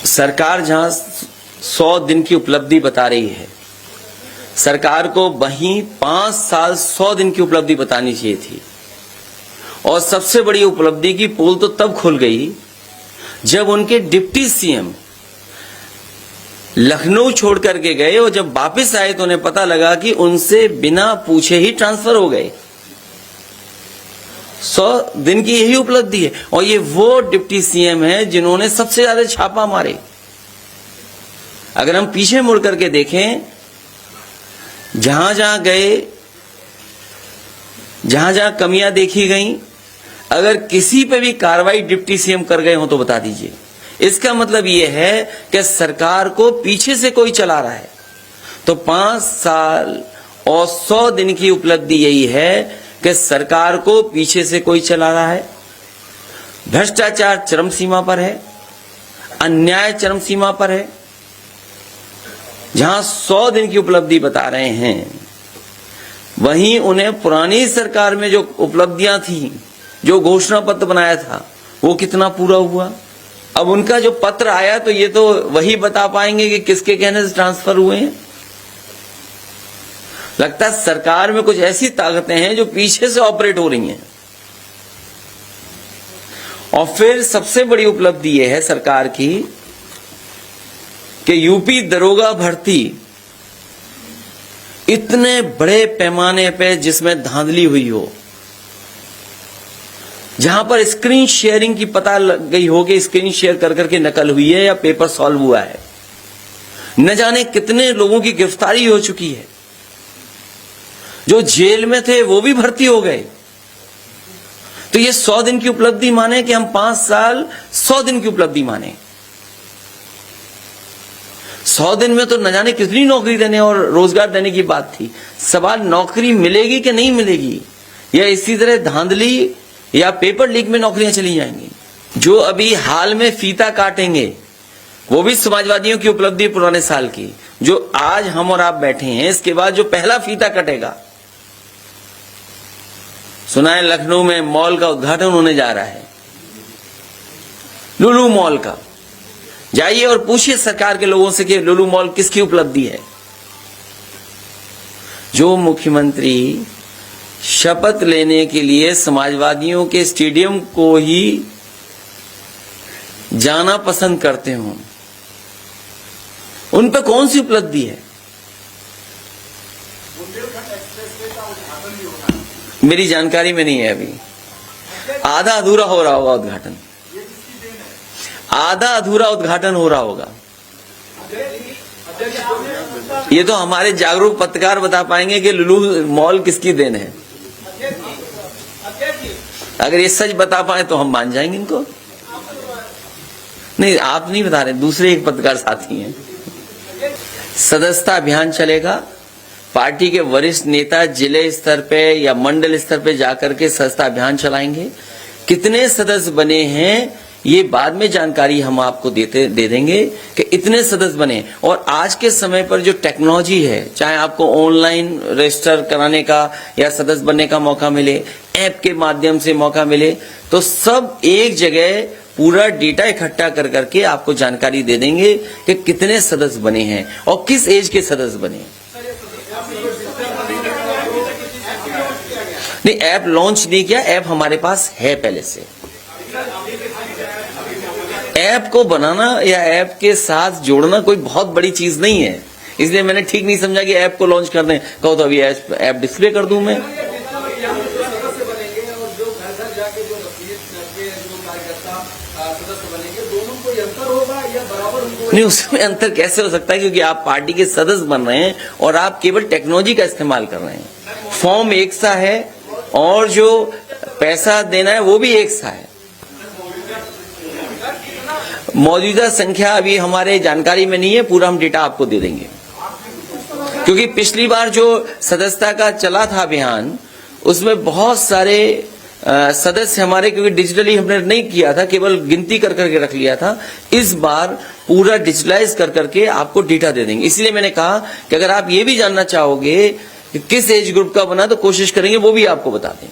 सरकार जहां 100 दिन की उपलब्धि बता रही है, सरकार को वहीं 5 साल 100 दिन की उपलब्धि बतानी चाहिए थी। और सबसे बड़ी उपलब्धि की पोल तो तब खुल गई जब उनके डिप्टी सीएम लखनऊ छोड़ करके गए और जब वापस आए तो उन्हें पता लगा कि उनसे बिना पूछे ही ट्रांसफर हो गए। 100 दिन की यही उपलब्धि है। और ये वो डिप्टी सीएम है जिन्होंने सबसे ज्यादा छापा मारे। अगर हम पीछे मुड़ करके देखें, जहां जहां गए, जहां जहां कमियां देखी गई, अगर किसी पे भी कार्रवाई डिप्टी सीएम कर गए हो तो बता दीजिए। इसका मतलब यह है कि सरकार को पीछे से कोई चला रहा है। तो 5 साल और 100 दिन की उपलब्धि यही है कि सरकार को पीछे से कोई चला रहा है। भ्रष्टाचार चरम सीमा पर है, अन्याय चरम सीमा पर है। जहां 100 दिन की उपलब्धि बता रहे हैं, वहीं उन्हें पुरानी सरकार में जो उपलब्धियां थी, जो घोषणा पत्र बनाया था, वो कितना पूरा हुआ। अब उनका जो पत्र आया तो ये तो वही बता पाएंगे कि किसके कहने से ट्रांसफर हुए हैं। लगता है सरकार में कुछ ऐसी ताकतें हैं जो पीछे से ऑपरेट हो रही हैं। और फिर सबसे बड़ी उपलब्धि यह है सरकार की कि यूपी दरोगा भर्ती इतने बड़े पैमाने पे जिसमें धांधली हुई हो, जहां पर स्क्रीन शेयरिंग की पता लग गई हो कि स्क्रीन शेयर कर करके नकल हुई है या पेपर सॉल्व हुआ है, न जाने कितने लोगों की गिरफ्तारी हो चुकी है। जो जेल में थे वो भी भर्ती हो गए। तो ये 100 दिन की उपलब्धि माने कि हम 5 साल 100 दिन की उपलब्धि माने। 100 दिन में तो न जाने कितनी नौकरी देने और रोजगार देने की बात थी। सवाल नौकरी मिलेगी कि नहीं मिलेगी, या इसी तरह धांधली या पेपर लीक में नौकरियां चली जाएंगी। जो अभी हाल में फीता काटेंगे वो भी समाजवादियों की उपलब्धि पुराने साल की। जो आज हम और आप बैठे हैं, इसके बाद जो पहला फीता कटेगा, सुना है लखनऊ में मॉल का उद्घाटन होने जा रहा है, लुलु मॉल का। जाइए और पूछिए सरकार के लोगों से कि लुलु मॉल किसकी उपलब्धि है। जो मुख्यमंत्री शपथ लेने के लिए समाजवादियों के स्टेडियम को ही जाना पसंद करते हो, उन पर कौन सी उपलब्धि है। मेरी जानकारी में नहीं है, अभी आधा अधूरा हो रहा होगा उद्घाटन, आधा अधूरा उद्घाटन हो रहा होगा। ये तो हमारे जागरूक पत्रकार बता पाएंगे कि लुलु मॉल किसकी देन है। अगर ये सच बता पाए तो हम मान जाएंगे इनको। नहीं, आप नहीं बता रहे, दूसरे एक पत्रकार साथी हैं। सदस्यता अभियान चलेगा। पार्टी के वरिष्ठ नेता जिले स्तर पे या मंडल स्तर पे जाकर के सदस्यता अभियान चलाएंगे। कितने सदस्य बने हैं ये बाद में जानकारी हम आपको दे देंगे कि इतने सदस्य बने। और आज के समय पर जो टेक्नोलॉजी है, चाहे आपको ऑनलाइन रजिस्टर कराने का या सदस्य बनने का मौका मिले, ऐप के माध्यम से मौका मिले, तो सब एक जगह पूरा डेटा इकट्ठा कर करके आपको जानकारी दे देंगे कि कितने सदस्य बने हैं और किस एज के सदस्य बने हैं। नहीं, ऐप लॉन्च नहीं किया, ऐप हमारे पास है पहले से। ऐप को बनाना या ऐप के साथ जोड़ना कोई बहुत बड़ी चीज नहीं है, इसलिए मैंने ठीक नहीं समझा कि ऐप को लॉन्च कर दें। कहो तो अभी ऐप डिस्प्ले कर दूं मैं। नहीं, उसमें अंतर कैसे हो सकता है, क्योंकि आप पार्टी के सदस्य बन रहे हैं और आप केवल टेक्नोलॉजी का इस्तेमाल कर रहे हैं। फॉर्म एक सा है और जो पैसा देना है वो भी एक सा है। मौजूदा संख्या अभी हमारे जानकारी में नहीं है, पूरा हम डेटा आपको दे देंगे। क्योंकि पिछली बार जो सदस्यता का चला था अभियान, उसमें बहुत सारे सदस्य हमारे, क्योंकि डिजिटली हमने नहीं किया था, केवल गिनती कर करके रख लिया था। इस बार पूरा डिजिटलाइज कर करके आपको डेटा दे देंगे। इसलिए मैंने कहा कि अगर आप ये भी जानना चाहोगे कि किस एज ग्रुप का बना, तो कोशिश करेंगे वो भी आपको बता दें।